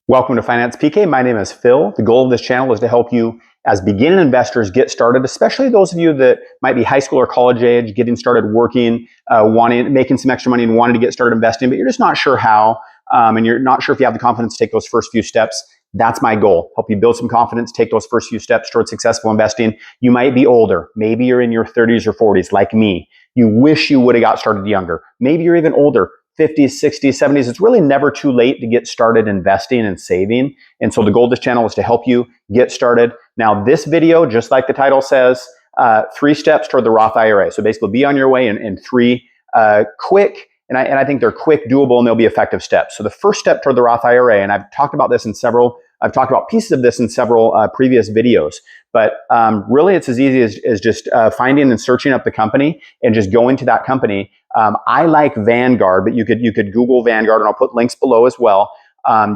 Welcome to Finance PK. My name is Phil. The goal of this channel is to help you as beginning investors get started, especially those of you that might be high school or college age, getting started working, making some extra money and wanting to get started investing, but you're just not sure how, and you're not sure if you have the confidence to take those first few steps. That's my goal. Help you build some confidence, take those first few steps towards successful investing. You might be older. Maybe you're in your 30s or 40s like me. You wish you would have got started younger. Maybe you're even older. 50s, 60s, 70s, it's really never too late to get started investing and saving. And so the goal of this channel is to help you get started. Now, this video, just like the title says, 3 steps toward the Roth IRA. So basically be on your way in 3 quick, and I think they're quick, doable, and they'll be effective steps. So the first step toward the Roth IRA, and I've talked about pieces of this in several previous videos, but really it's as easy as just finding and searching up the company and just going to that company. I like Vanguard, but you could Google Vanguard, and I'll put links below as well.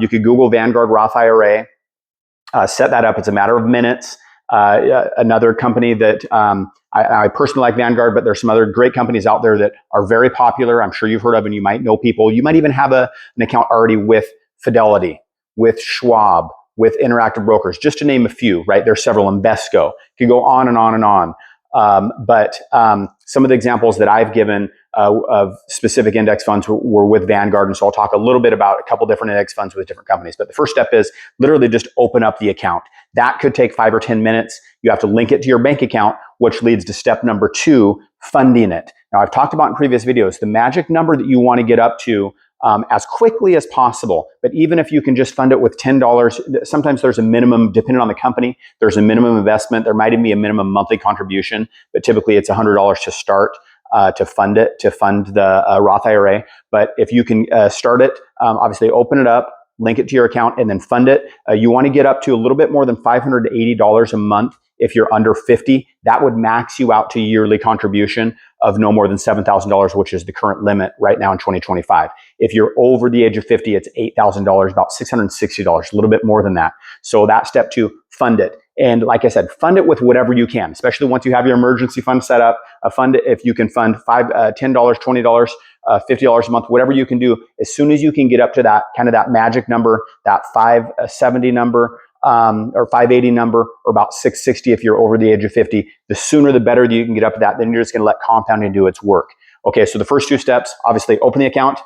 You could Google Vanguard Roth IRA, set that up. It's a matter of minutes. Another company that I personally like Vanguard, but there's some other great companies out there that are very popular. I'm sure you've heard of, and you might know people. You might even have an account already with Fidelity, with Schwab, with Interactive Brokers, just to name a few, right? There's several. Invesco. You could go on and on and on. But some of the examples that I've given of specific index funds were with Vanguard. And so I'll talk a little bit about a couple different index funds with different companies. But the first step is literally just open up the account. That could take 5 or 10 minutes. You have to link it to your bank account, which leads to step number 2, funding it. Now, I've talked about in previous videos, the magic number that you want to get up to as quickly as possible. But even if you can just fund it with $10, sometimes there's a minimum, depending on the company, there's a minimum investment. There might even be a minimum monthly contribution, but typically it's $100 to start to fund the Roth IRA. But if you can start it, obviously open it up, link it to your account, and then fund it. You want to get up to a little bit more than $580 a month. If you're under 50, that would max you out to a yearly contribution of no more than $7,000, which is the current limit right now in 2025. If you're over the age of 50, it's $8,000, about $660, a little bit more than that. So that's step 2, fund it. And like I said, fund it with whatever you can, especially once you have your emergency fund set up. Fund it if you can fund $10, $20, $50 a month, whatever you can do. As soon as you can get up to that kind of that magic number, that 570 number, or 580 number, or about 660 if you're over the age of 50, the sooner the better that you can get up to that. Then you're just going to let compounding do its work. Okay, so the first 2 steps, obviously open the account,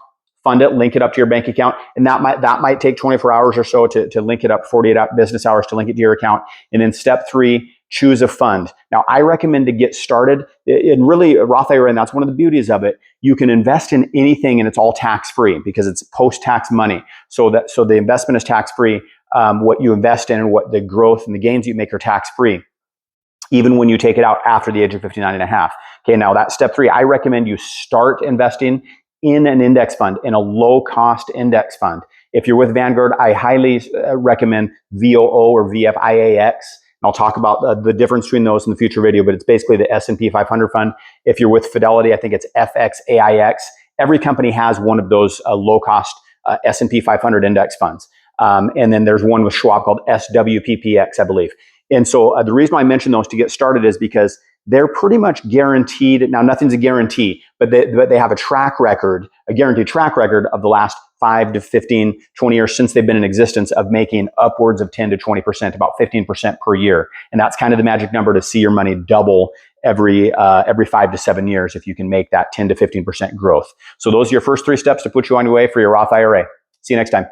fund it, link it up to your bank account, and that might take 24 hours or so to link it up, 48 business hours to link it to your account. And then step 3, choose a fund. Now, I recommend to get started, and really Roth IRA, and that's one of the beauties of it, you can invest in anything and it's all tax-free because it's post-tax money. So the investment is tax-free. What you invest in and what the growth and the gains you make are tax-free, even when you take it out after the age of 59 and a half. Okay, now that's step 3. I recommend you start investing in an index fund, in a low-cost index fund. If you're with Vanguard, I highly recommend VOO or VFIAX. And I'll talk about the difference between those in the future video, but it's basically the S&P 500 fund. If you're with Fidelity, I think it's FXAIX. Every company has one of those low-cost S&P 500 index funds. And then there's one with Schwab called SWPPX, I believe. And so the reason why I mention those to get started is because they're pretty much guaranteed. Now, nothing's a guarantee, but they have a guaranteed track record of the last 5 to 15, 20 years since they've been in existence of making upwards of 10 to 20%, about 15% per year. And that's kind of the magic number to see your money double every 5 to 7 years if you can make that 10 to 15% growth. So those are your first 3 steps to put you on your way for your Roth IRA. See you next time.